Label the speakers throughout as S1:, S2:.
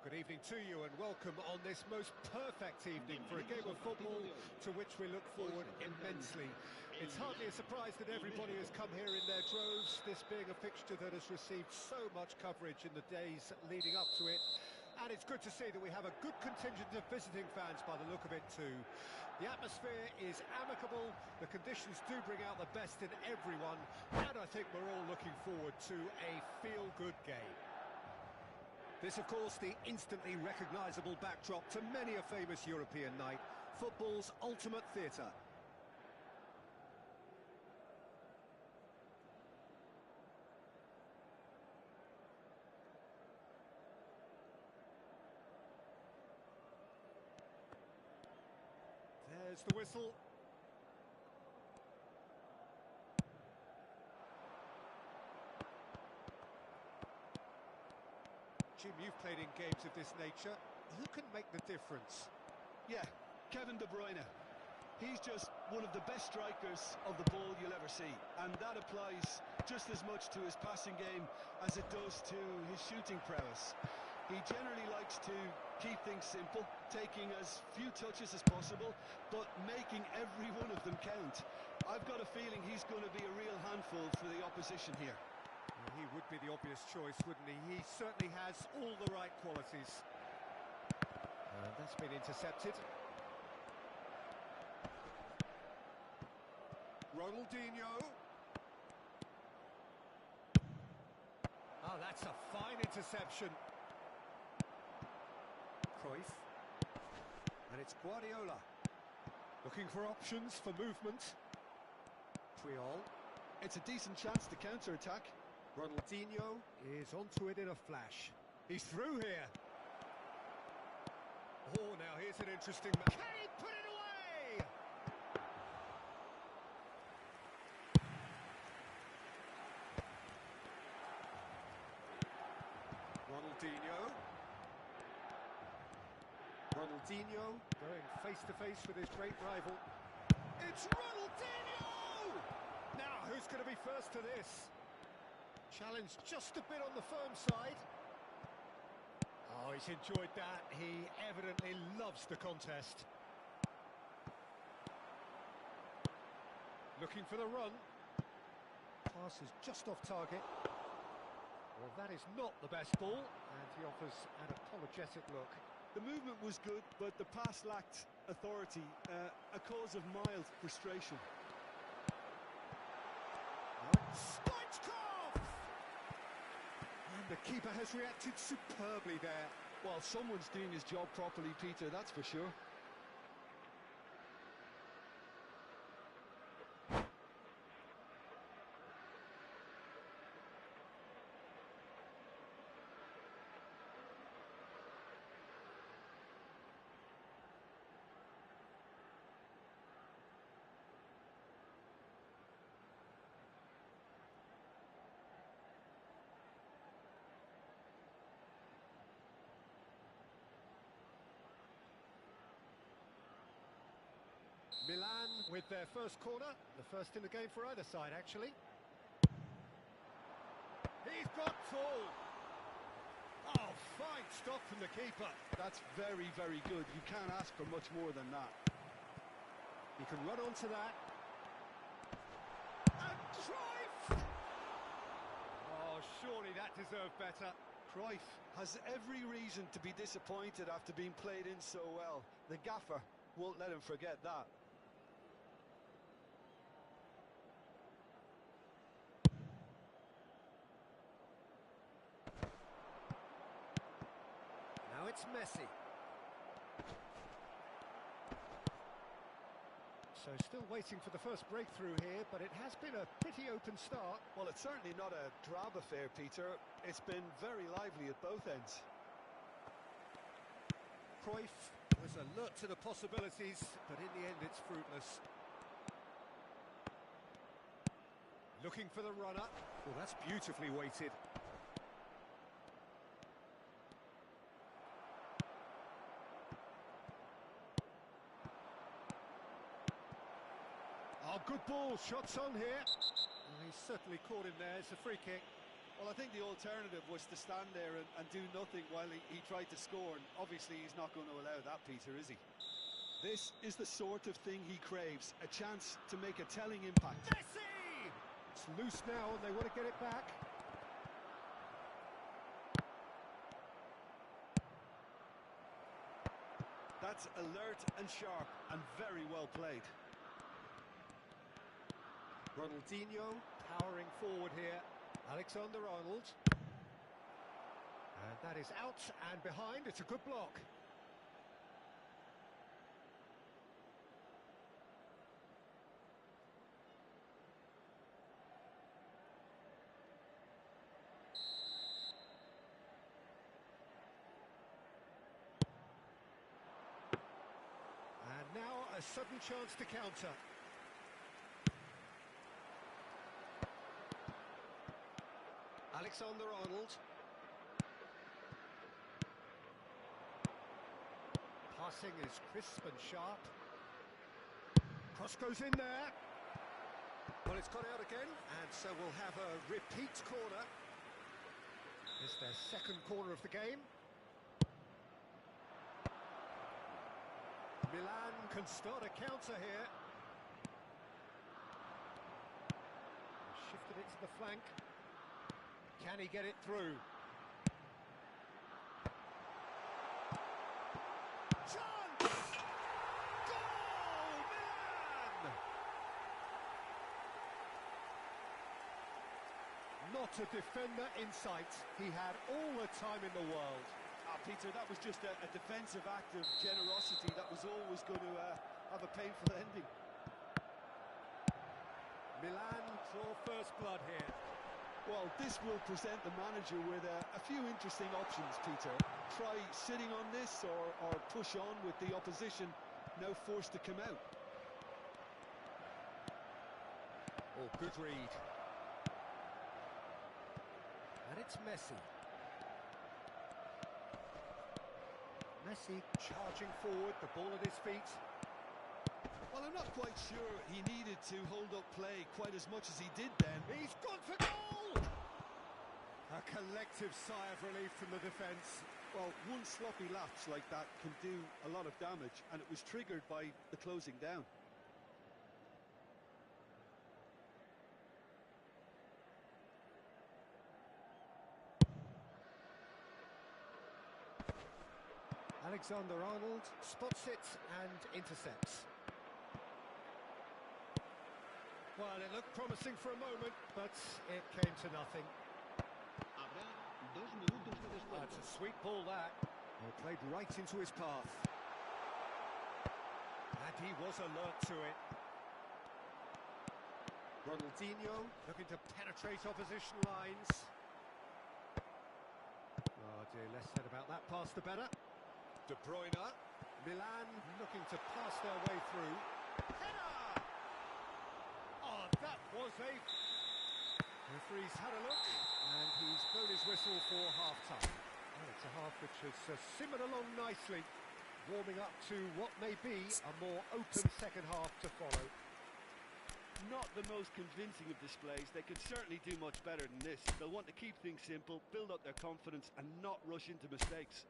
S1: Good evening to you and welcome on this most perfect evening for a game of football to which we look forward immensely. It's hardly a surprise that everybody has come here in their droves, this being a fixture that has received so much coverage in the days leading up to it. And it's good to see that we have a good contingent of visiting fans by the look of it too. The atmosphere is amicable, the conditions do bring out the best in everyone, and I think we're all looking forward to a feel-good game. This, of course, the instantly recognisable backdrop to many a famous European night, football's ultimate theatre. There's the whistle. Jim, you've played in games of this nature. Who can make the difference?
S2: Yeah, Kevin De Bruyne. He's just one of the best strikers of the ball you'll ever see. And that applies just as much to his passing game as it does to his shooting prowess. He generally likes to keep things simple, taking as few touches as possible, but making every one of them count. I've got a feeling he's going to be a real handful for the opposition here.
S1: Well, he would be the obvious choice, wouldn't he? He certainly has all the right qualities. That's been intercepted. Ronaldinho. Oh, that's a fine interception. Cruyff. And it's Guardiola. Looking for options for movement. Puyol.
S2: It's a decent chance to counter-attack.
S1: Ronaldinho is onto it in a flash. He's through here. Oh, now here's an interesting... Can he put it away? Ronaldinho going face-to-face with his great rival. It's Ronaldinho! Now, who's going to be first to this? Challenge just a bit on the firm side. Oh, he's enjoyed that. He evidently loves the contest. Looking for the run. Pass is just off target. Well, that is not the best ball, and he offers an apologetic look.
S2: The movement was good, but the pass lacked authority, a cause of mild frustration.
S1: And the keeper has reacted superbly there.
S2: Well, someone's doing his job properly, Peter, that's for sure.
S1: Milan with their first corner, the first in the game for either side, actually. He's got full. Oh, fine stop from the keeper.
S2: That's very, very good. You can't ask for much more than that.
S1: He can run onto that. And Cruyff! Oh, surely that deserved better.
S2: Cruyff has every reason to be disappointed after being played in so well. The gaffer won't let him forget that.
S1: Now it's Messi. So still waiting for the first breakthrough here, but it has been a pretty open start.
S2: Well, it's certainly not a drab affair, Peter. It's been very lively at both ends.
S1: Cruyff was alert to the possibilities, but in the end it's fruitless. Looking for the runner. Well, that's beautifully weighted. Oh, good ball, shots on here. Well, he's certainly caught him there, it's a free kick.
S2: Well, I think the alternative was to stand there and do nothing while he tried to score, and obviously he's not going to allow that, Peter, is he? This is the sort of thing he craves, a chance to make a telling impact.
S1: Messi! It's loose now and they want to get it back.
S2: That's alert and sharp and very well played.
S1: Ronaldinho powering forward here. Alexander-Arnold. And that is out and behind. It's a good block. And now a sudden chance to counter. Alexander-Arnold. Passing is crisp and sharp. Cross goes in there. Well, it's got out again, and so we'll have a repeat corner. It's their second corner of the game. Milan can start a counter here. Shifted it to the flank. Can he get it through? Chance! Goal! Milan! Not a defender in sight. He had all the time in the world.
S2: Peter, that was just a defensive act of generosity that was always going to have a painful ending.
S1: Milan draw first blood here.
S2: Well, this will present the manager with a few interesting options, Peter. Try sitting on this or push on with the opposition now forced to come out.
S1: Oh, good read. And it's Messi. Messi charging forward, the ball at his feet.
S2: Well, I'm not quite sure he needed to hold up play quite as much as he did then.
S1: He's gone for goal! A collective sigh of relief from the defence.
S2: Well, one sloppy lapse like that can do a lot of damage, and it was triggered by the closing down.
S1: Alexander-Arnold spots it and intercepts. Well, it looked promising for a moment, but it came to nothing. That's a sweet ball, that. Well, played right into his path. And he was alert to it. Ronaldinho looking to penetrate opposition lines. Oh dear, less said about that pass the better. De Bruyne. Milan looking to pass their way through. Header! Oh, that was a... Referee's had a look, and he's blown his whistle for half-time. Well, it's a half which has simmered along nicely, warming up to what may be a more open second half to follow.
S2: Not the most convincing of displays. They could certainly do much better than this. They'll want to keep things simple, build up their confidence, and not rush into mistakes.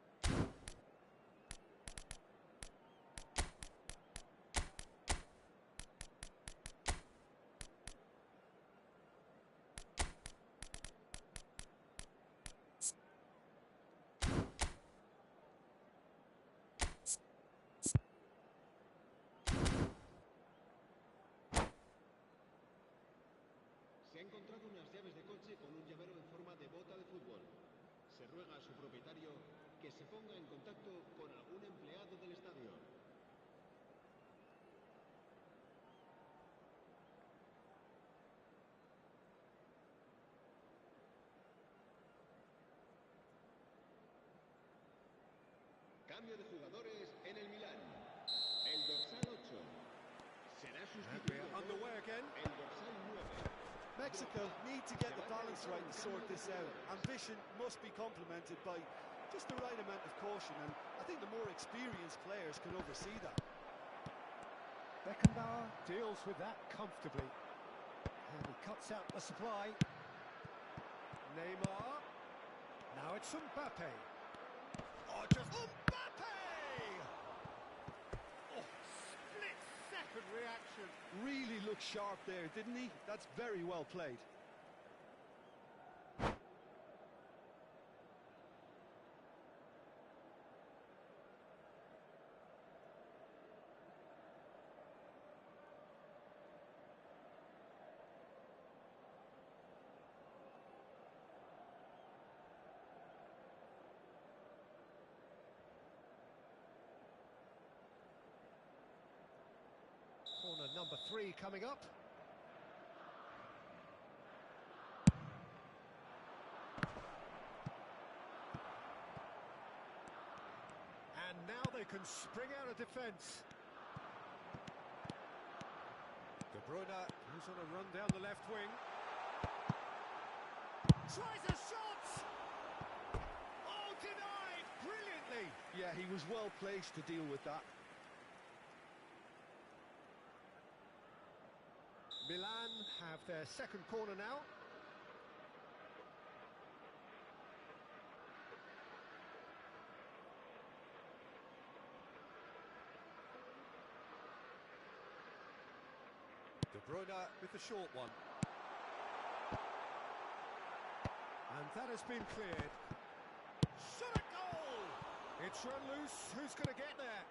S3: Se ha encontrado unas llaves de coche con un llavero en forma de bota de fútbol. Se ruega a su propietario que se ponga en contacto con algún empleado del estadio. Cambio de jugadores en el Milán. El dorsal 8 será sustituido por
S1: underway again.
S3: el dorsal 9.
S2: Mexico need to get the balance right and sort this out. Ambition must be complemented by just the right amount of caution, and I think the more experienced players can oversee that.
S1: Beckenbauer deals with that comfortably. And he cuts out the supply. Neymar. Now it's Mbappe. Oh, just Mbappe! Oh, split-second reaction.
S2: Really looked sharp there, didn't he? That's very well played.
S1: Corner number 3 coming up. And now they can spring out of defence. De Bruyne, who's on a run down the left wing. Tries a shot! Oh, denied! Brilliantly!
S2: Yeah, he was well placed to deal with that.
S1: Milan have their second corner now. De Bruyne with the short one. And that has been cleared. Shot a goal! It's run loose. Who's going to get there?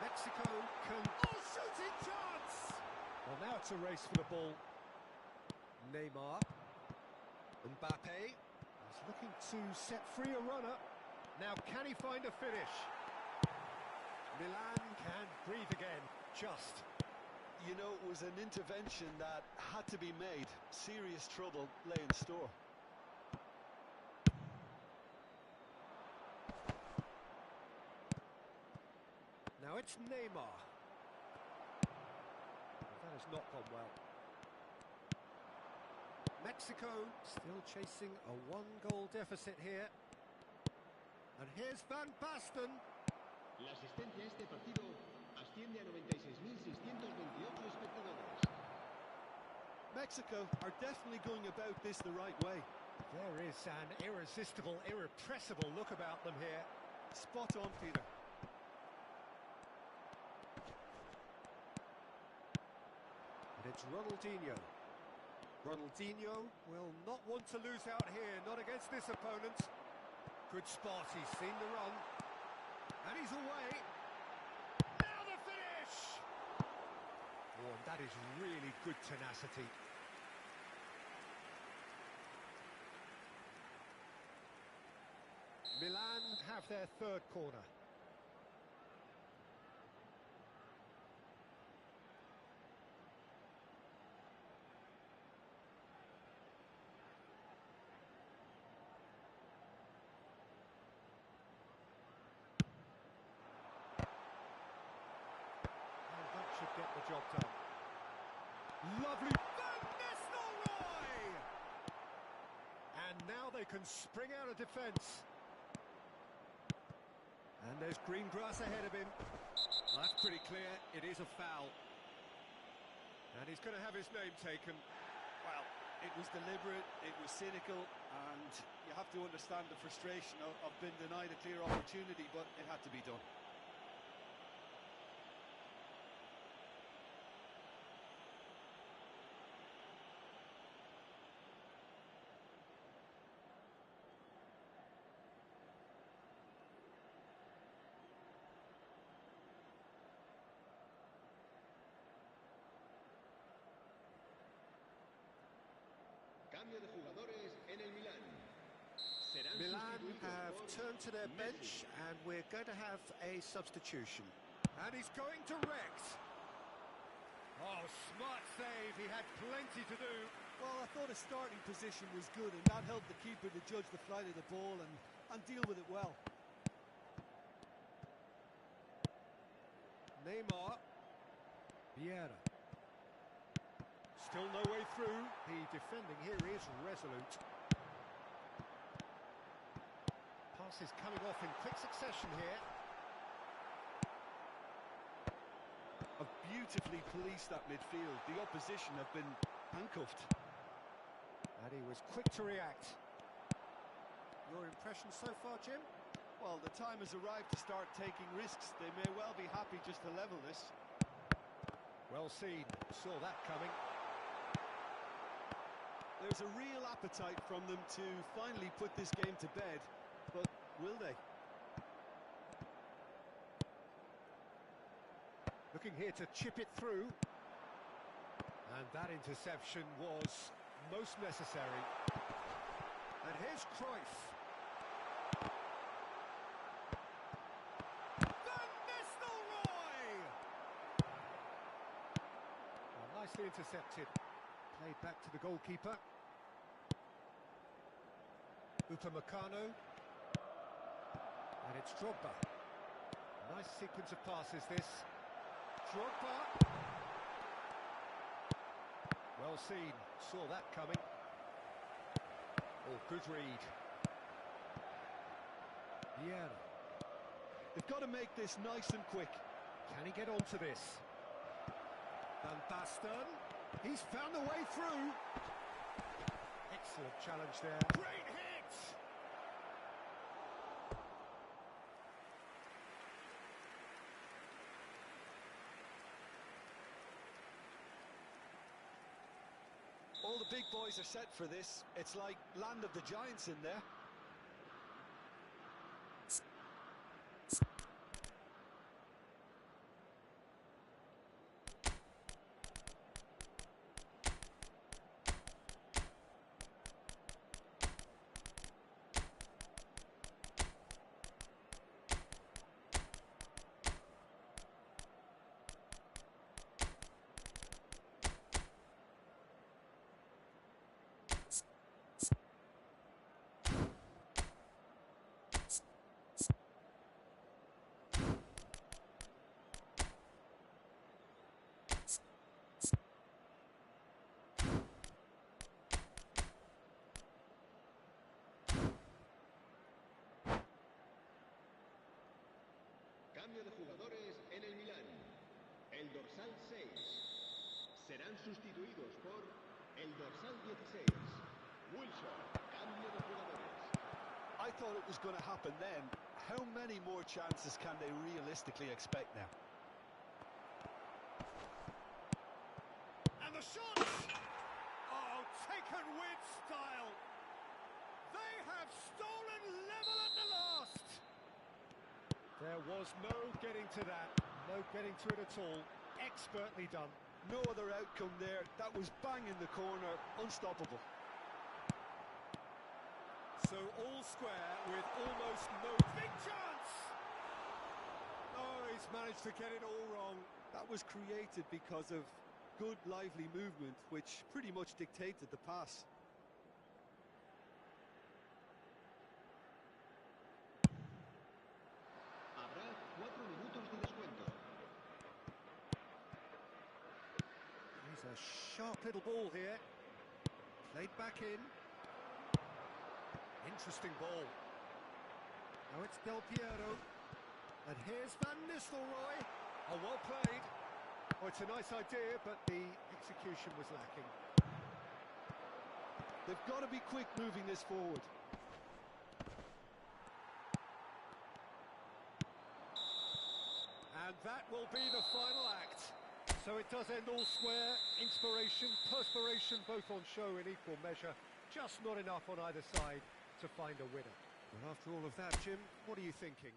S1: Mexico can... Oh, shooting chance! Well, now it's a race for the ball. Neymar. Mbappe is looking to set free a runner. Now, can he find a finish? Milan can breathe again. Just.
S2: You know, it was an intervention that had to be made. Serious trouble lay in store.
S1: Now it's Neymar. That has not gone well. Mexico still chasing a 1-goal deficit here. And here's Van Basten.
S3: La asistencia a este partido asciende a 96.628 espectadores.
S2: Mexico are definitely going about this the right way.
S1: There is an irresistible, irrepressible look about them here.
S2: Spot on, Peter.
S1: And it's Ronaldinho. Ronaldinho will not want to lose out here, not against this opponent. Good spot, he's seen the run. And he's away. Now the finish! Oh, and that is really good tenacity. Milan have their third corner. Get the job done. Lovely Van Nistelrooy! And now they can spring out of defence. And there's green grass ahead of him. Well, that's pretty clear. It is a foul. And he's going to have his name taken.
S2: Well, it was deliberate, it was cynical, and you have to understand the frustration of being denied a clear opportunity, but it had to be done.
S3: Cambio de jugadores en el Milan. Serán
S1: Milan
S3: sustituidos
S1: have
S3: por
S1: turned to their
S3: Messi.
S1: bench and we're going to have a substitution. And he's going to Rex. Oh, smart save. He had plenty to do.
S2: Well, I thought his starting position was good, and that helped the keeper to judge the flight of the ball and deal with it well.
S1: Neymar. Vieira. Still no way through. The defending here is resolute. Passes coming off in quick succession here.
S2: Have beautifully policed that midfield. The opposition have been handcuffed.
S1: And he was quick to react. Your impression so far, Jim?
S2: Well, the time has arrived to start taking risks. They may well be happy just to level this.
S1: Well seen, saw that coming.
S2: There's a real appetite from them to finally put this game to bed, but will they?
S1: Looking here to chip it through. And that interception was most necessary. And here's Cruyff. Van Nistelrooy! Well, nicely intercepted. Played back to the goalkeeper. Upamecano. And it's Drogba. Nice sequence of passes this. Drogba. Well seen, saw that coming. Oh, good read. Vieira.
S2: They've got to make this nice and quick.
S1: Can he get onto this? Van Basten. He's found a way through. Excellent challenge there. Great hit!
S2: All the big boys are set for this. It's like land of the giants in there.
S3: Cambio de jugadores en el Milán. El dorsal 6. Serán sustituidos por el dorsal 16. Wilson, cambio de jugadores.
S2: I thought it was going to happen then. How many more chances can they realistically expect now?
S1: And the shot! Oh, taken with style. They have stolen level at the last. There was no getting to that, no getting to it at all. Expertly done.
S2: No other outcome there. That was bang in the corner, unstoppable.
S1: So all square with almost no big chance. Oh, he's managed to get it all wrong.
S2: That was created because of good, lively movement, which pretty much dictated the pass.
S3: Habrá 4 minutos de descuento.
S1: He's a sharp little ball here. Played back in. Interesting ball. Now it's Del Piero. And here's Van Nistelrooy. Oh, well played. Oh, it's a nice idea, but the execution was lacking.
S2: They've got to be quick moving this forward.
S1: And that will be the final act. So it does end all square. Inspiration, perspiration, both on show in equal measure. Just not enough on either side to find a winner. Well, after all of that, Jim, what are you thinking?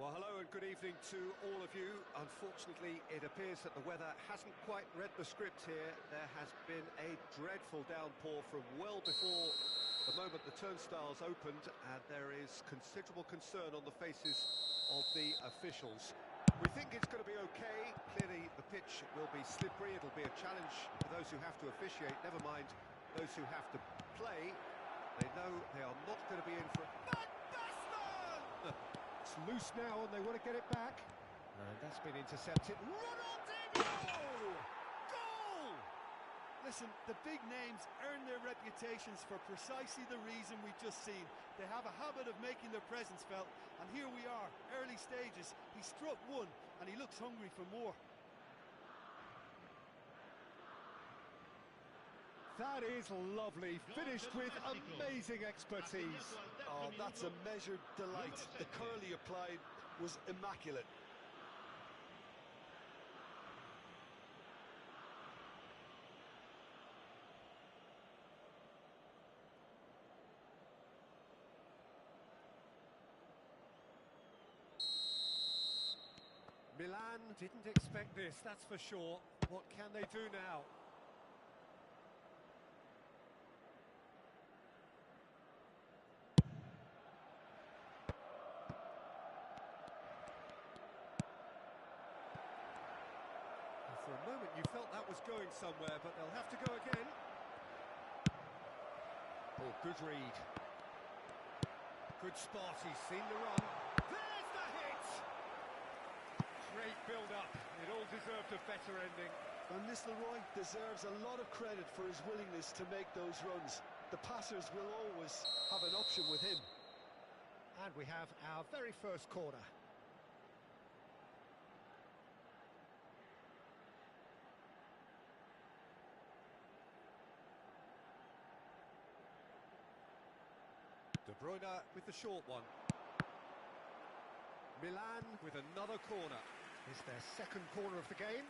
S1: Well, hello and good evening to all of you. Unfortunately, it appears that the weather hasn't quite read the script here. There has been a dreadful downpour from well before the moment the turnstiles opened, and there is considerable concern on the faces of the officials. We think it's going to be okay. Clearly, the pitch will be slippery. It'll be a challenge for those who have to officiate, never mind those who have to play. They know they are not going to be in for a...
S4: It's loose now and they want to get it back. And that's been intercepted. Ronaldinho!
S2: Goal! Listen, the big names earn their reputations for precisely the reason we've just seen. They have a habit of making their presence felt, and here we are, early stages. He struck one, and he looks hungry for more.
S4: That is lovely, finished with amazing expertise.
S2: Oh, that's a measured delight. The curl he applied was immaculate.
S4: Milan didn't expect this, that's for sure. What can they do now?
S1: For a moment you felt that was going somewhere, but they'll have to go again. Oh, good read. Good spot, he's seen the run. There's the hit! Great build-up. It all deserved a better ending.
S2: And Nistelrooy deserves a lot of credit for his willingness to make those runs. The passers will always have an option with him.
S4: And we have our very first corner.
S1: De Bruyne with the short one. Milan with another corner.
S4: It's their second corner of the game.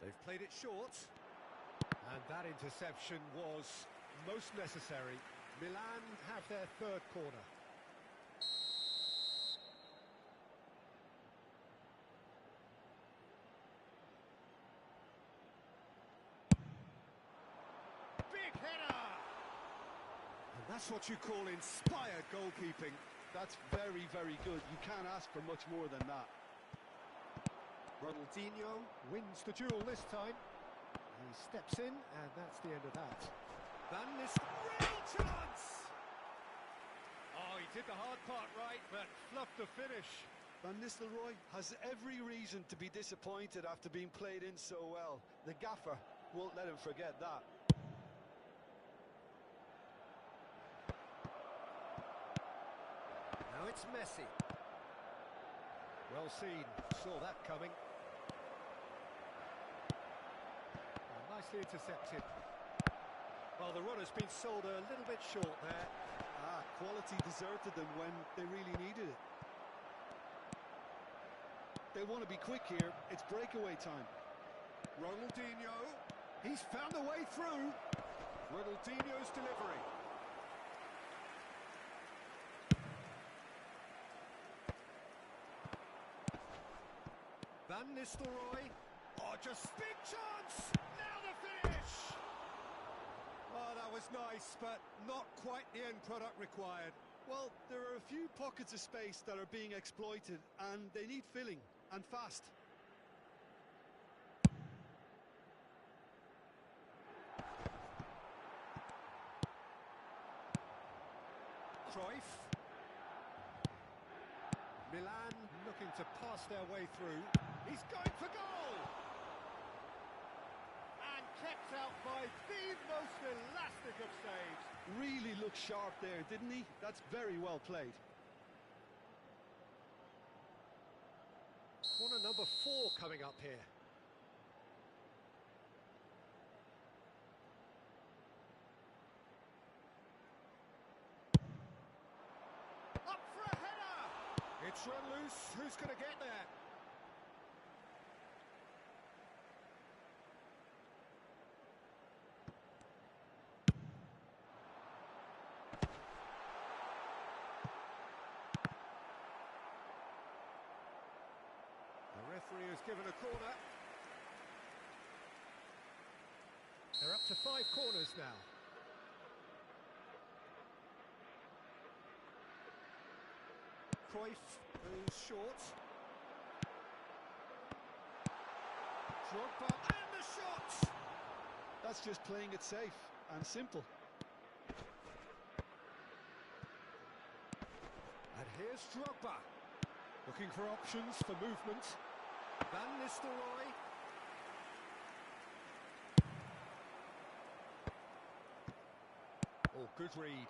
S1: They've played it short.
S4: And that interception was most necessary.
S1: Milan have their third corner.
S4: Big header!
S1: And that's what you call inspired goalkeeping.
S2: That's very, very good. You can't ask for much more than that.
S1: Ronaldinho
S4: Wins the duel this time. He steps in, and that's the end of that.
S1: Van Nistelrooy. Real chance! Oh, he did the hard part right, but fluffed the finish.
S2: Van Nistelrooy has every reason to be disappointed after being played in so well. The gaffer won't let him forget that.
S1: Now it's Messi.
S4: Well seen, saw that coming. Nicely intercepted.
S1: Well, the run has been sold a little bit short there.
S2: Quality deserted them when they really needed it. They want to be quick here. It's breakaway time.
S1: Ronaldinho, he's found a way through. Ronaldinho's delivery. Van Nistelrooy. Oh, just big chance! Now the finish! Oh, that was nice, but not quite the end product required.
S2: Well, there are a few pockets of space that are being exploited, and they need filling, and fast.
S1: Cruyff. Milan looking to pass their way through. He's going for goal! And kept out by the most elastic of saves.
S2: Really looked sharp there, didn't he? That's very well played.
S4: Corner number 4 coming up here.
S1: Up for a header! It's run loose. Who's going to get there? referee has given a corner. They're up to 5 corners now. Cruyff moves short. Drogba and the shot!
S2: That's just playing it safe and simple.
S1: And here's Drogba, looking for options for movement. Van Nistelrooy. Oh, good read.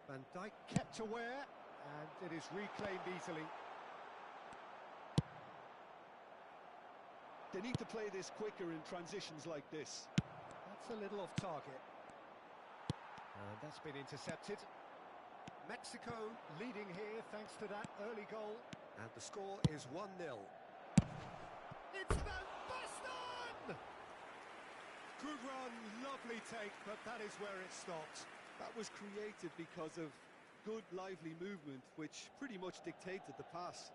S1: Van Dijk kept aware, and it is reclaimed easily.
S2: They need to play this quicker in transitions like this.
S1: That's a little off target. And that's been intercepted. Mexico leading here thanks to that early goal. And the score is 1-0. It's Van Basten! Good run, lovely take, but that is where it stopped.
S2: That was created because of good, lively movement, which pretty much dictated the pass.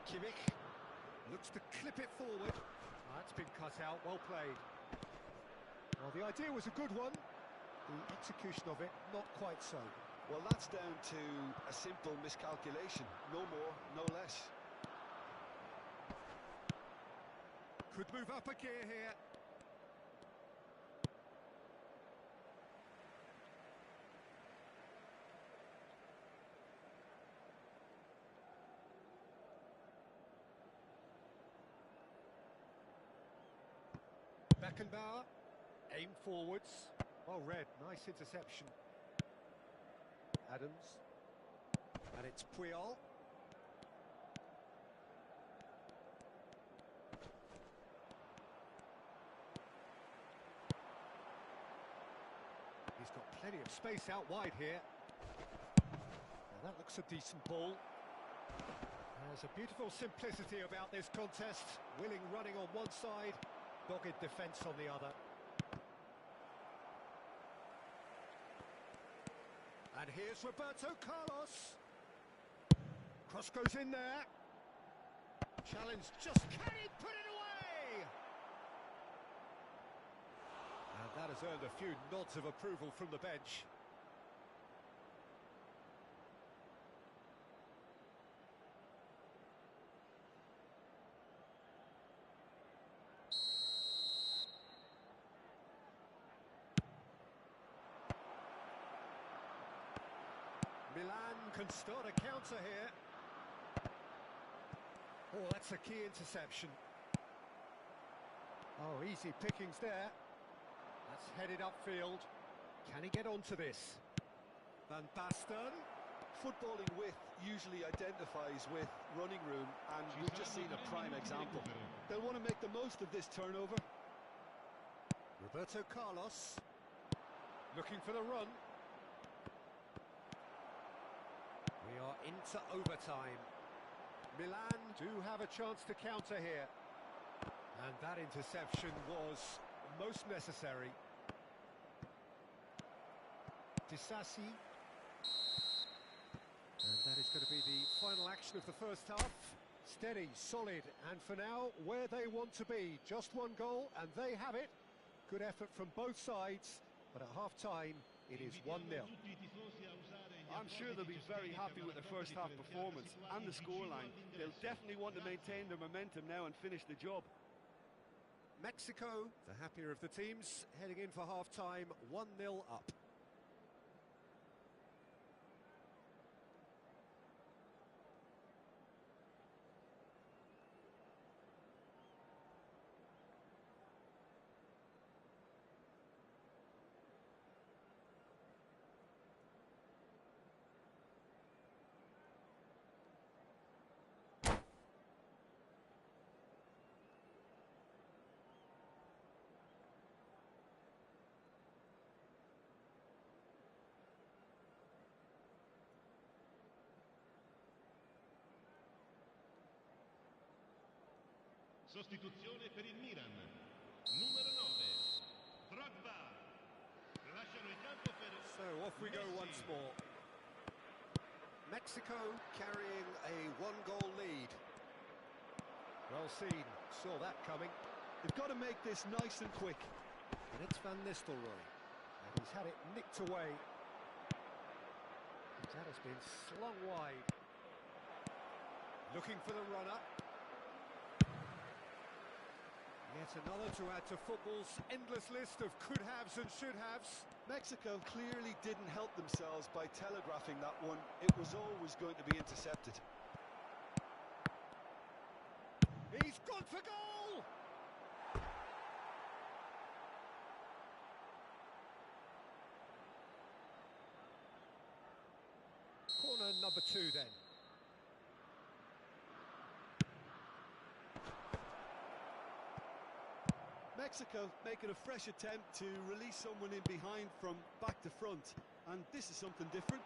S1: Kimmich looks to clip it forward. That's been cut out, well played. Well, the idea was a good one. The execution of it, not quite so.
S2: Well, that's down to a simple miscalculation. No more, no less.
S1: Could move up a gear here. Beckenbauer, aim forwards. Well read, nice interception. Adams, and it's Puyol. He's got plenty of space out wide here. Now that looks a decent ball. There's a beautiful simplicity about this contest. Willing running on one side, dogged defence on the other. And here's Roberto Carlos. Cross goes in there. Challenge just, can he put it away? And that has earned a few nods of approval from the bench. Milan can start a counter here. Oh, that's a key interception. Oh, easy pickings there. That's headed upfield. Can he get onto this? Van Basten.
S2: Footballing width usually identifies with running room, and we've just seen a prime example. They'll want to make the most of this turnover.
S1: Roberto Carlos looking for the run. We are into overtime. Milan do have a chance to counter here. And that interception was most necessary. Disasi. And that is going to be the final action of the first half. Steady, solid, and for now, where they want to be. Just one goal, and they have it. Good effort from both sides, but at half-time, it is 1-0.
S5: I'm sure they'll be very happy with the first half performance and the scoreline. They'll definitely want to maintain their momentum now and finish the job.
S1: Mexico, the happier of the teams, heading in for half-time, 1-0 up.
S3: Sostituzione per il Milan. Numero 9, Drogba.
S1: off we go once more. Mexico carrying a one-goal lead. Well seen, saw that coming.
S2: They've got to make this nice and quick.
S1: And it's Van Nistelrooy. And he's had it nicked away. That has been slung wide. Looking for the runner. Yet another to add to football's endless list of could-haves and should-haves.
S2: Mexico clearly didn't help themselves by telegraphing that one. It was always going to be intercepted.
S1: He's gone for goal! Corner number 2 then.
S2: Mexico making a fresh attempt to release someone in behind from back to front, and this is something different.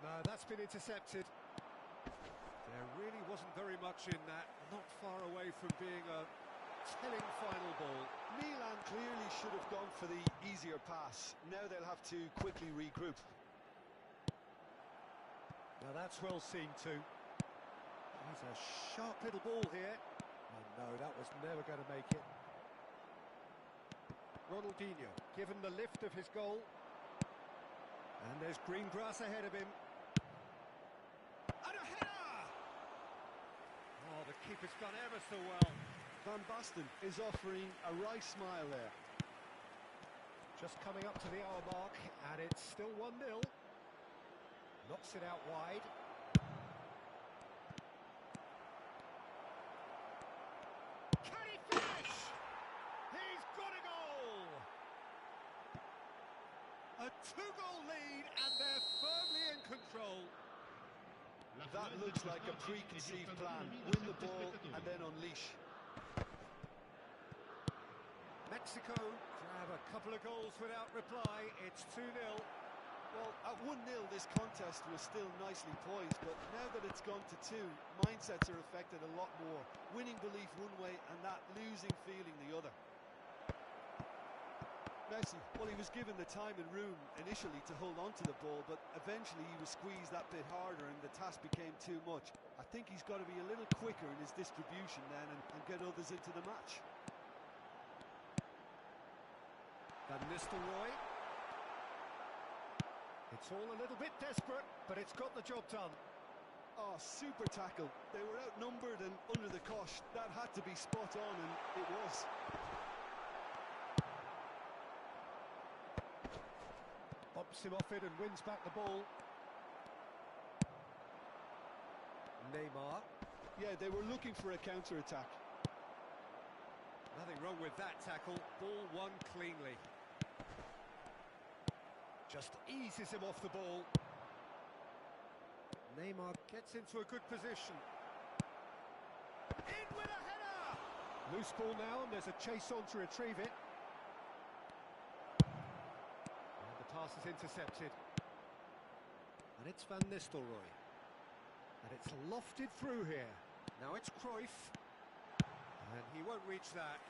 S1: No, that's been intercepted. There really wasn't very much in that, not far away from being a telling final ball.
S2: Milan clearly should have gone for the easier pass. Now they'll have to quickly regroup.
S1: Now that's well seen too. There's a sharp little ball here. Oh no, that was never going to make it. Ronaldinho given the lift of his goal. And there's green grass ahead of him. And a header! Oh, the keeper's done ever so well.
S2: Van Basten is offering a wry smile there.
S1: Just coming up to the hour mark, and it's still 1-0. Knocks it out wide. Can he finish? He's got a goal! A 2-goal lead, and they're firmly in control.
S2: That looks like a preconceived plan. Win the ball and then unleash.
S1: Mexico grab a couple of goals without reply. It's 2-0.
S2: Well, at 1-0 this contest was still nicely poised, but now that it's gone to 2, mindsets are affected a lot more. Winning belief one way and that losing feeling the other. Messi, well, he was given the time and room initially to hold on to the ball, but eventually he was squeezed that bit harder and the task became too much. I think he's got to be a little quicker in his distribution then and get others into the match.
S1: Van Nistelrooy. It's all a little bit desperate, but it's got the job done.
S2: Oh, super tackle. They were outnumbered and under the cosh. That had to be spot on, and it was.
S1: Bumps him off it and wins back the ball. Neymar.
S2: Yeah, they were looking for a counter-attack.
S1: Nothing wrong with that tackle. Ball won cleanly. Just eases him off the ball. Neymar gets into a good position. In with a header! Loose ball now, and there's a chase on to retrieve it. And the pass is intercepted. And it's Van Nistelrooy. And it's lofted through here. Now it's Cruyff. And he won't reach that.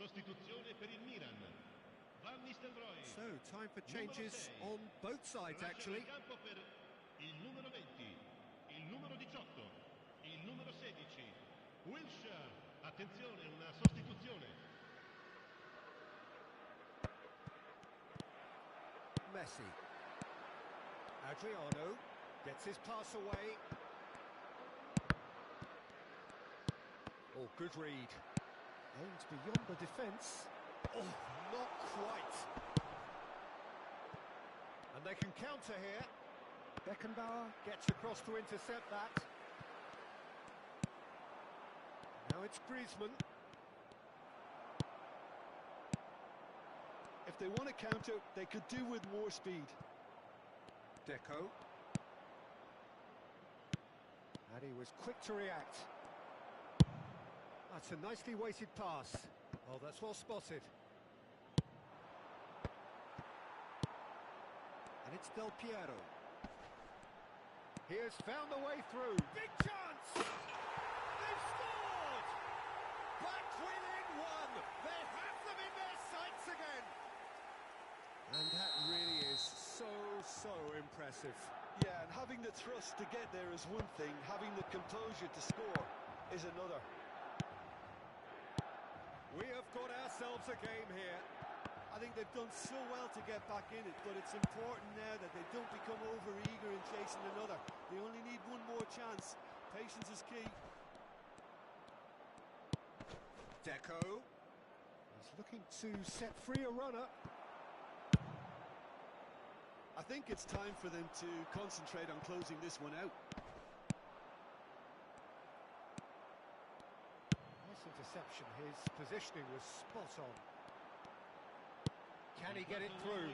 S3: Sostituzione per il Milan. Van Nistelrooy.
S1: So, time for changes on both sides, actually.
S3: Campo per il numero 20, il numero 18, il numero 16. Wilshere. Attenzione, una sostituzione.
S1: Messi. Adriano gets his pass away. Oh, good read. Aims beyond the defence. Oh, not quite. And they can counter here. Beckenbauer gets across to intercept that. Now it's Griezmann.
S2: If they want to counter, they could do with more speed.
S1: Deco. And he was quick to react. That's a nicely weighted pass. Oh, that's well spotted. And it's Del Piero. He has found the way through. Big chance! They've scored! Back within one! They have them in their sights again! And that really is so impressive.
S2: Yeah, and having the thrust to get there is one thing, having the composure to score is another.
S1: We have got ourselves a game here.
S5: I think they've done so well to get back in it, but it's important now that they don't become over-eager in chasing another. They only need one more chance. Patience is key.
S1: Deco. He's looking to set free a runner.
S2: I think it's time for them to concentrate on closing this one out.
S1: Nice interception. His positioning was spot on. Can he get it through?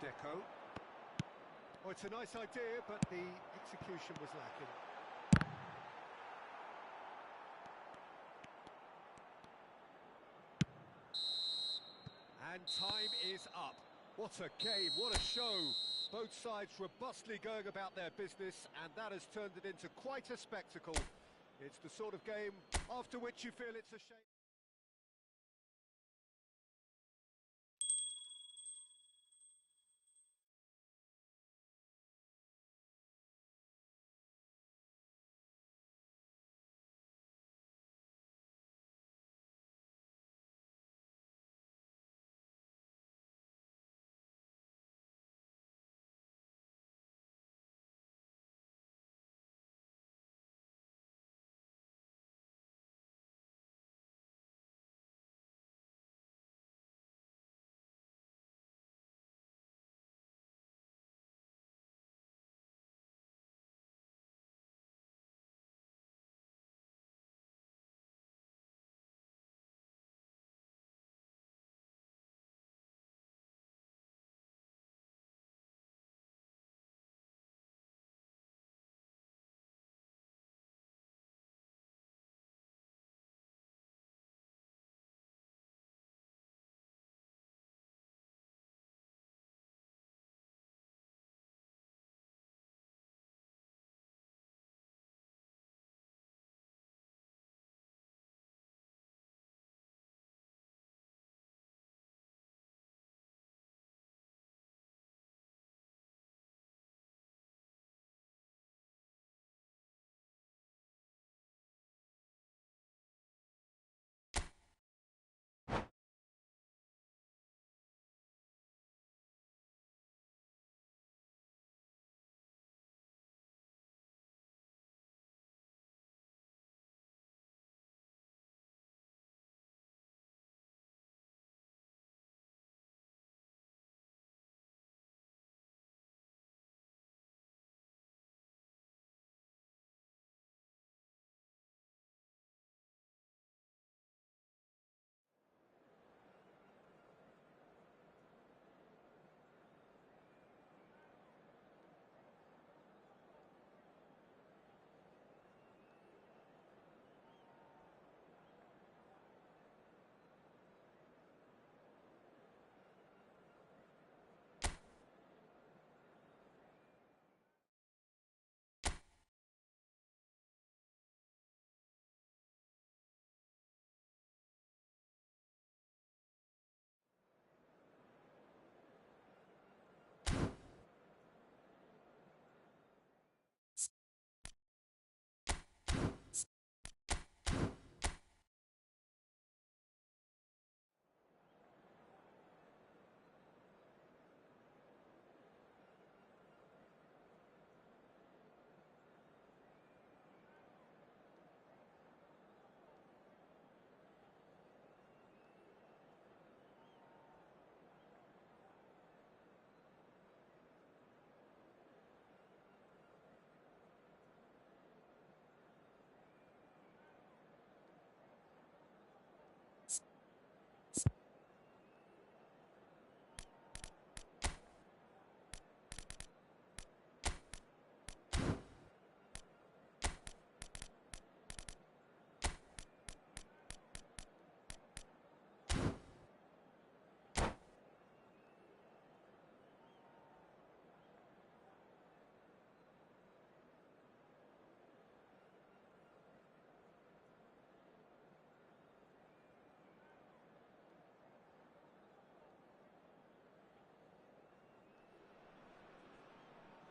S1: Deco. Oh, it's a nice idea, but the execution was lacking. And time is up. What a game, what a show. Both sides robustly going about their business, and that has turned it into quite a spectacle. It's the sort of game after which you feel it's a shame.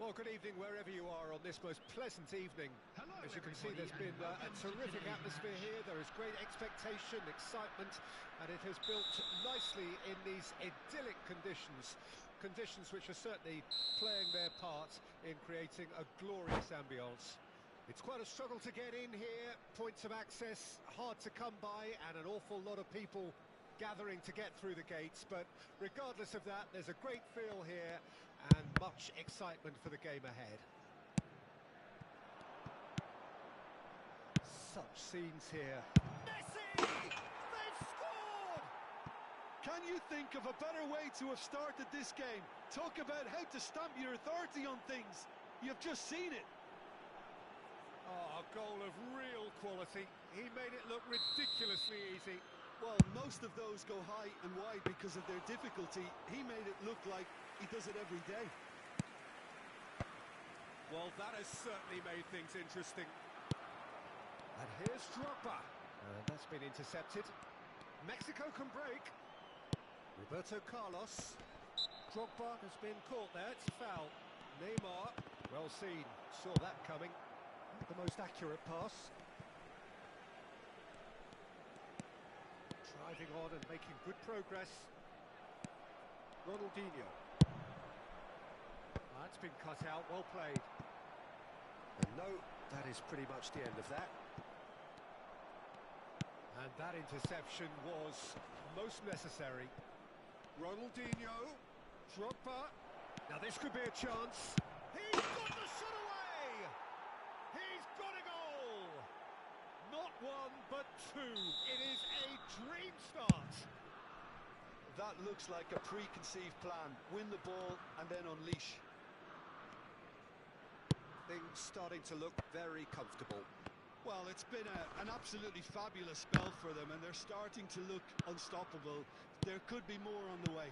S1: Well, good evening wherever you are on this most pleasant evening.
S3: Hello,
S1: As you can see, there's been a terrific atmosphere here. There is great expectation, excitement, and it has built nicely in these idyllic conditions. Conditions which are certainly playing their part in creating a glorious ambience. It's quite a struggle to get in here, points of access hard to come by, and an awful lot of people gathering to get through the gates, but regardless of that, there's a great feel here and much excitement for the game ahead. Such scenes here.
S5: Messi! They've scored!
S2: Can you think of a better way to have started this game? Talk about how to stamp your authority on things. You've just seen it.
S1: Oh, a goal of real quality. He made it look ridiculously easy.
S2: Well, most of those go high and wide because of their difficulty. He made it look like he does it every day.
S1: Well, that has certainly made things interesting. And here's Drogba. That's been intercepted. Mexico can break. Roberto Carlos. Drogba has been caught there. It's a foul. Neymar. Well seen. Saw that coming. Not the most accurate pass. Driving on and making good progress. Ronaldinho. That's been cut out, well played. And no, that is pretty much the end of that. And that interception was most necessary. Ronaldinho. Drogba. Now this could be a chance. He's got the shot away! He's got a goal! Not one, but two. It is a dream start.
S2: That looks like a preconceived plan. Win the ball and then unleash.
S1: Things starting to look very comfortable.
S2: Well, it's been an absolutely fabulous spell for them, and they're starting to look unstoppable. There could be more on the way.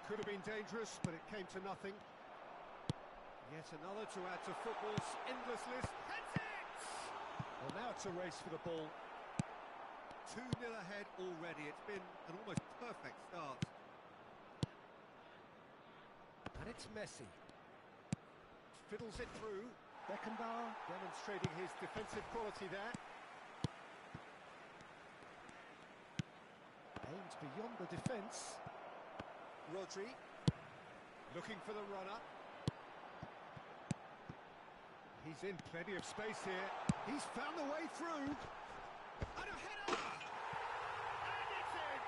S1: Could have been dangerous, but it came to nothing. Yet another to add to football's endless list. Heads it! Well, now it's a race for the ball. 2-0 ahead already. It's been an almost perfect start. And it's Messi. Fiddles it through. Beckenbauer demonstrating his defensive quality there. Aims beyond the defence. Rodri looking for the runner. He's in plenty of space here. He's found the way through. And a header! And it's in!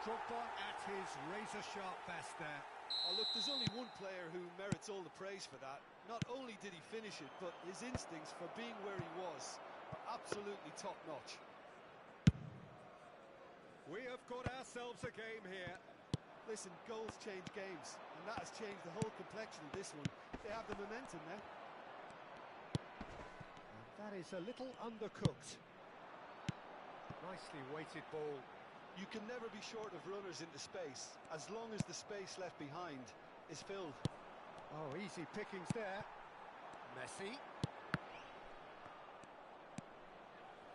S1: Drogba at his razor-sharp best there.
S2: Oh, look, there's only one player who merits all the praise for that. Not only did he finish it, but his instincts for being where he was are absolutely top-notch.
S1: We have got ourselves a game here.
S2: Listen, goals change games, and that has changed the whole complexion of this one. They have the momentum now.
S1: And that is a little undercooked. Nicely weighted ball.
S2: You can never be short of runners into space, as long as the space left behind is filled.
S1: Oh, easy pickings there. Messi.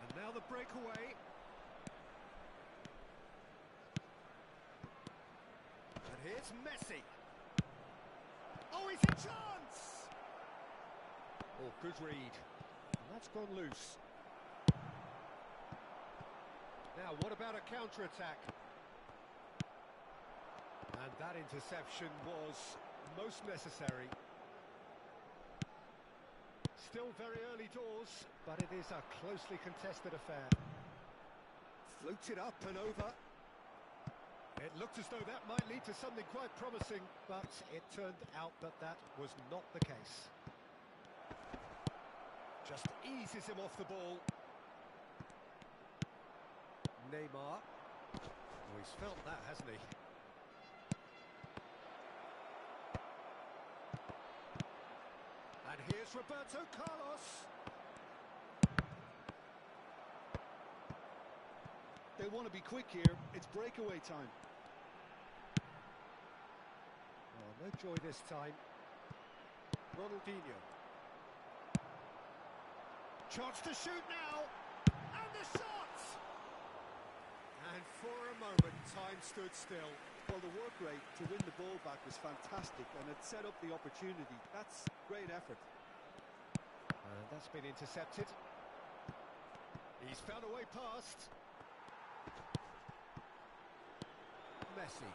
S1: And now the breakaway. And here's Messi. Oh, he's in chance! Oh, good read. And that's gone loose. Now, what about a counter-attack? And that interception was most necessary. Still very early doors, but it is a closely contested affair. Floated up and over. It looked as though that might lead to something quite promising, but it turned out that that was not the case. Just eases him off the ball. Neymar. Oh, he's felt that, hasn't he? And here's Roberto Carlos.
S2: They want to be quick here. It's breakaway time.
S1: Oh, no joy this time. Ronaldinho. Chance to shoot now. And the shot! And for a moment, time stood still.
S5: Well, the work rate to win the ball back was fantastic, and it set up the opportunity. That's great effort.
S1: And that's been intercepted. He's found a way past. Messi.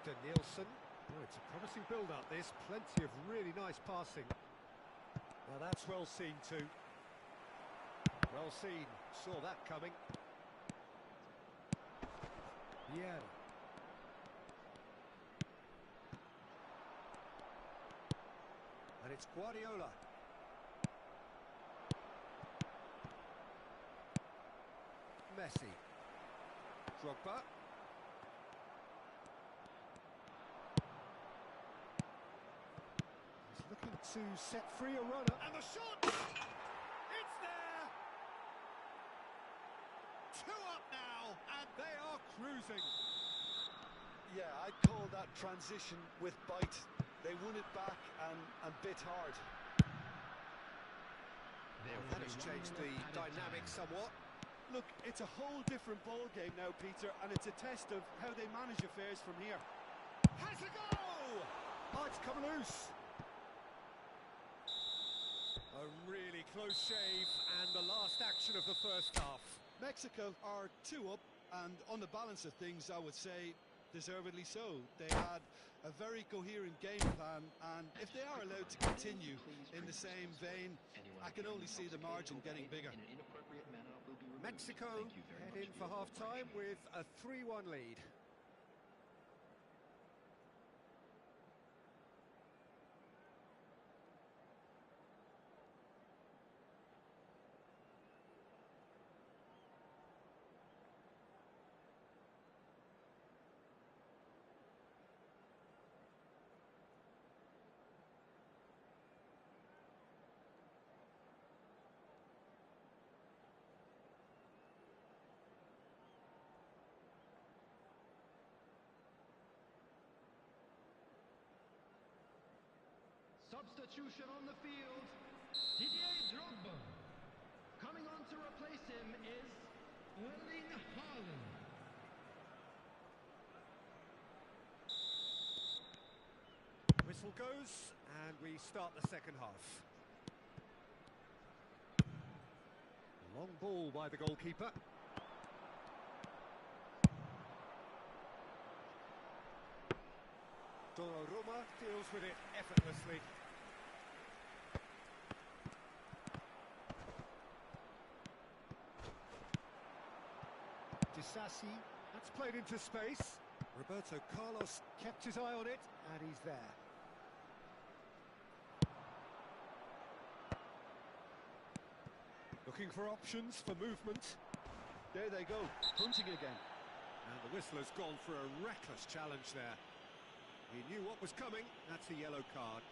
S1: Danielson. Oh, it's a promising build-up, this. Plenty of really nice passing. Now that's well seen too. Well seen. Saw that coming. Yeah. And it's Guardiola. Messi. Drogba. He's looking to set free a runner. And the shot! It's there! 2 up now, and they are cruising.
S2: Yeah, I'd call that transition with bite. They won it back and bit hard.
S1: That has changed the dynamic somewhat.
S5: Look, it's a whole different ball game now, Peter, and it's a test of how they manage affairs from here.
S1: Has a go! Oh, it's come loose. A really close shave, and the last action of the first half.
S2: Mexico are 2 up, and on the balance of things, I would say deservedly so. They had a very coherent game plan, and if they are allowed to continue in the same vein, I can only see the margin getting bigger.
S1: Mexico head in for half-time with a 3-1 lead.
S3: Substitution on the field, Didier Drogba. Coming on to replace him is Erling Haaland.
S1: Whistle goes, and we start the second half. Long ball by the goalkeeper. Donnarumma deals with it effortlessly. Disasi, that's played into space. Roberto Carlos kept his eye on it, and he's there. Looking for options for movement.
S2: There they go, hunting again.
S1: And the whistler's gone for a reckless challenge there. He knew what was coming. That's a yellow card.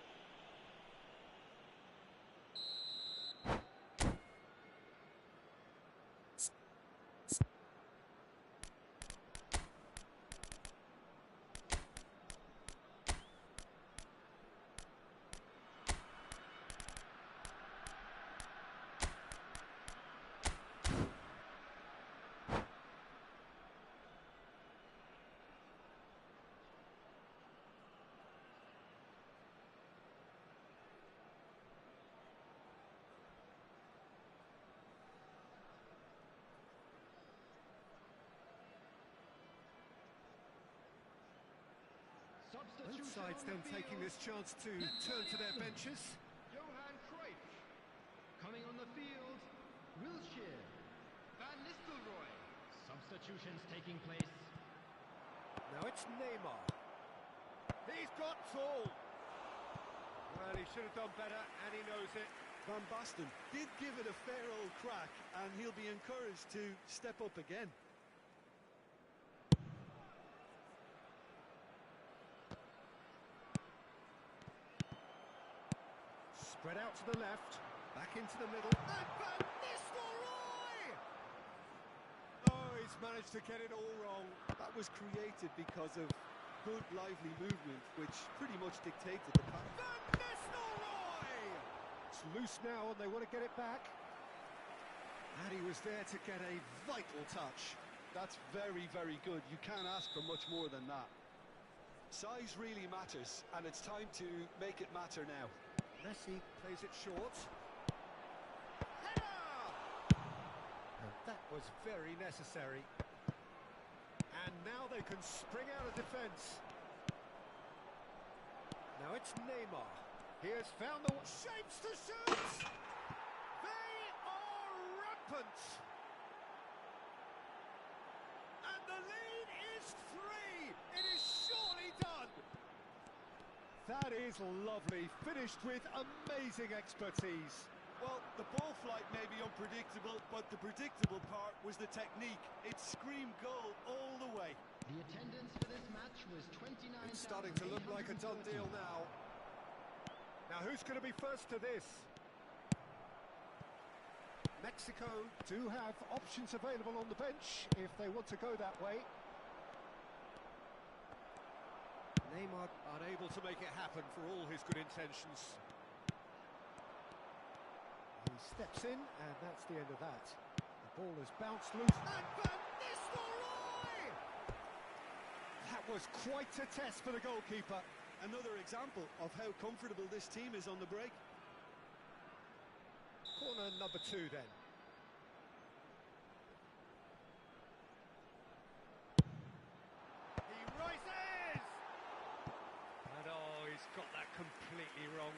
S1: Both sides then taking this chance to turn to their benches.
S3: Johan Cruyff. Coming on the field, Wilshere. Van Nistelrooy. Substitutions taking place.
S1: Now it's Neymar. He's got tall. Well, he should have done better, and he knows it.
S2: Van Basten did give it a fair old crack, and he'll be encouraged to step up again.
S1: Spread out to the left, back into the middle, and Van Nistelrooy! Oh, he's managed to get it all wrong.
S2: That was created because of good, lively movement, which pretty much dictated the pass.
S1: Van Nistelrooy! It's loose now, and they want to get it back. And he was there to get a vital touch.
S2: That's very, very good. You can't ask for much more than that. Size really matters, and it's time to make it matter now.
S1: Messi plays it short. Header! And that was very necessary. And now they can spring out of defence. Now it's Neymar. He has found the shapes to shoot! They are rampant! And the lead is 3! It is surely done! That is lovely, finished with amazing expertise.
S5: Well, the ball flight may be unpredictable, but the predictable part was the technique. It screamed goal all the way.
S3: The attendance for this match was 29,840.
S1: It's starting to look like a done deal now. Now who's going to be first to this? Mexico do have options available on the bench if they want to go that way. Neymar unable to make it happen for all his good intentions. He steps in, and that's the end of that. The ball has bounced loose. And Van Nistelrooy! That was quite a test for the goalkeeper.
S5: Another example of how comfortable this team is on the break.
S1: Corner number 2 then. He rises! And oh, he's got that completely wrong.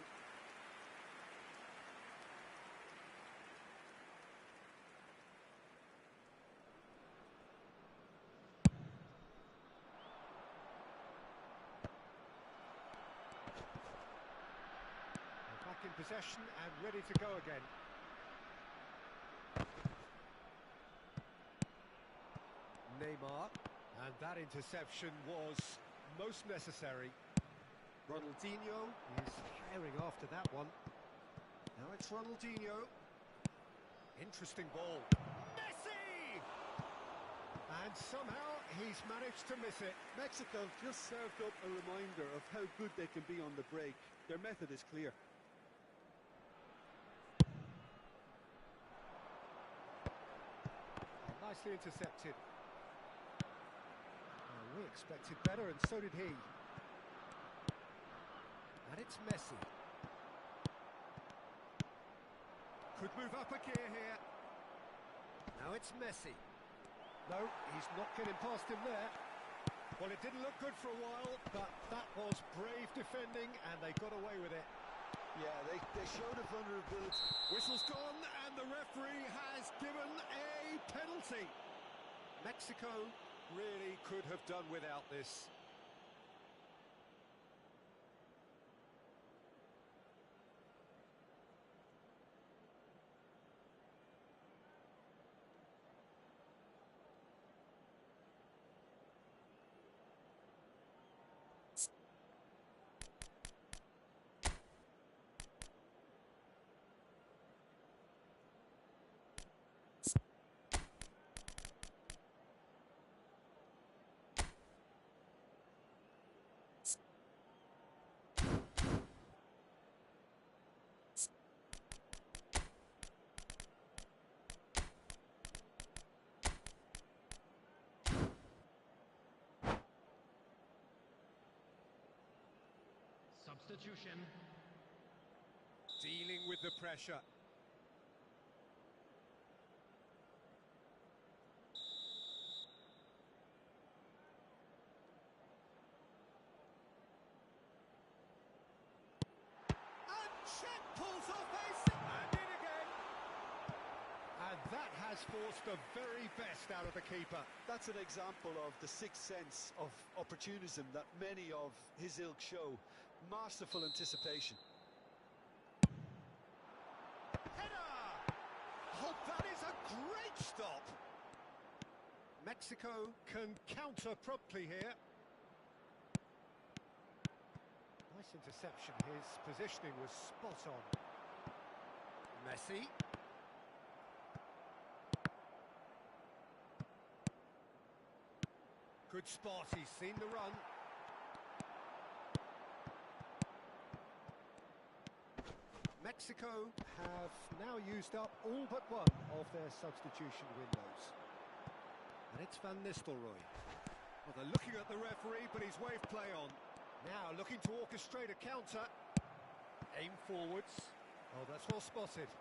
S1: Back in possession and ready to go again. Neymar, and that interception was most necessary. Ronaldinho is herring after that one. Now it's Ronaldinho. Interesting ball. Messi! And somehow he's managed to miss it.
S5: Mexico just served up a reminder of how good they can be on the break. Their method is clear.
S1: Nicely intercepted. We expected better, and so did he. And it's Messi. Could move up a gear here. Now it's Messi. No, he's not getting past him there. Well, it didn't look good for a while, but that was brave defending, and they got away with it.
S5: Yeah, they showed a vulnerability.
S1: Whistle's gone, and the referee has given a penalty. Mexico really could have done without this.
S3: Substitution.
S1: Dealing with the pressure. And check pulls off a and in again. And that has forced the very best out of the keeper.
S5: That's an example of the sixth sense of opportunism that many of his ilk show. Masterful anticipation.
S1: Header! Oh, that is a great stop. Mexico can counter promptly here. Nice interception. His positioning was spot on. Messi. Good spot. He's seen the run. Mexico have now used up all but one of their substitution windows. And it's Van Nistelrooy. Well, they're looking at the referee, but he's waved play on. Now looking to orchestrate a counter. Aim forwards. Oh, that's well spotted.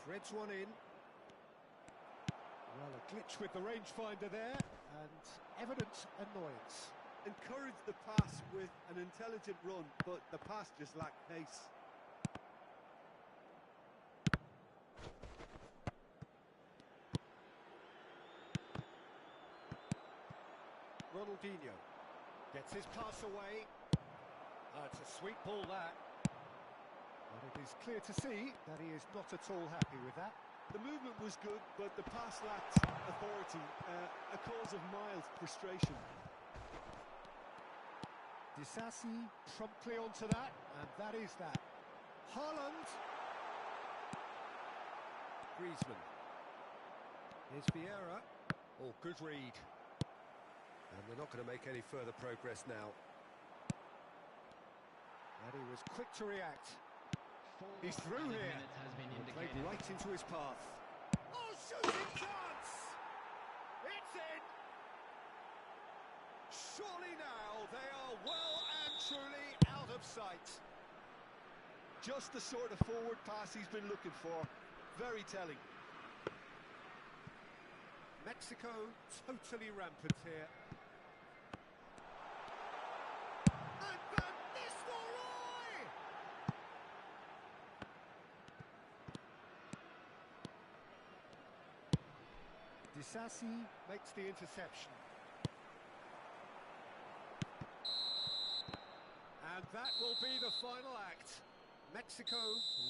S1: Threads one in. Well, a glitch with the rangefinder there, and evident annoyance.
S5: Encouraged the pass with an intelligent run, but the pass just lacked pace.
S1: Ronaldinho gets his pass away. It's a sweet ball, that. But it is clear to see that he is not at all happy with that.
S5: The movement was good, but the pass lacked authority, a cause of mild frustration.
S1: Disasi promptly onto that, and that is that. Haaland. Griezmann. Here's Vieira. Oh, good read. And they're not going to make any further progress now. And he was quick to react. He's through here. Played right into his path. Oh, shooting chance! It's in! Surely now they are well and truly out of sight.
S2: Just the sort of forward pass he's been looking for. Very telling.
S1: Mexico totally rampant here. And Van Nistelrooy! Disasi makes the interception. And that will be the final act. Mexico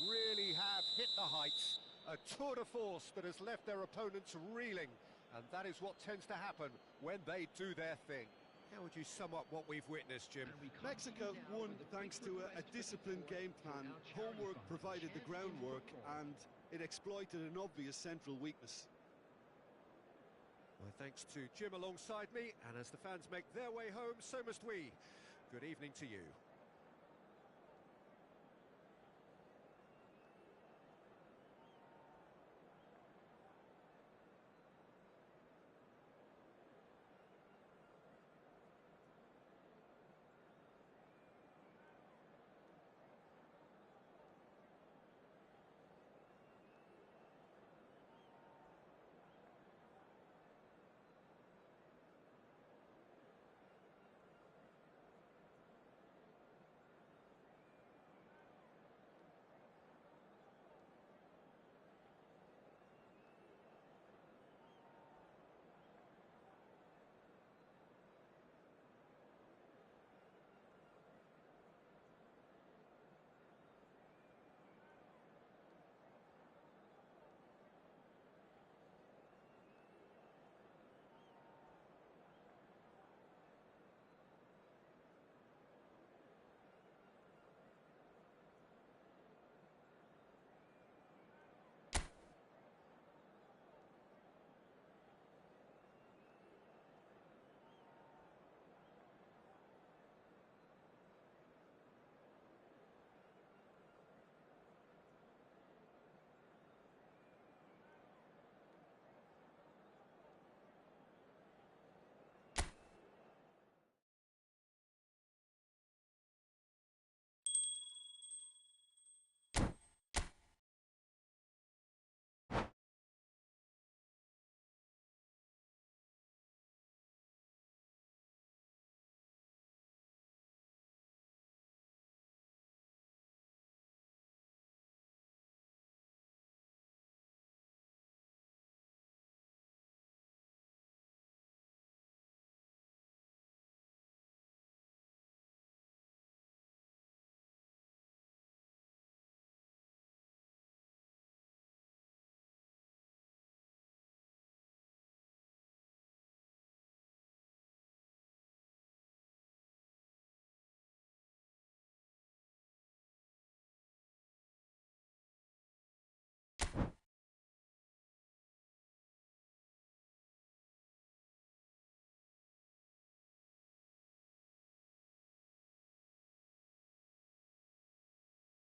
S1: really have hit the heights. A tour de force that has left their opponents reeling. And that is what tends to happen when they do their thing. How would you sum up what we've witnessed, Jim?
S5: Mexico won thanks to a disciplined game plan. Homework provided the groundwork, and it exploited an obvious central weakness.
S1: Well, thanks to Jim alongside me, and as the fans make their way home, so must we. Good evening to you.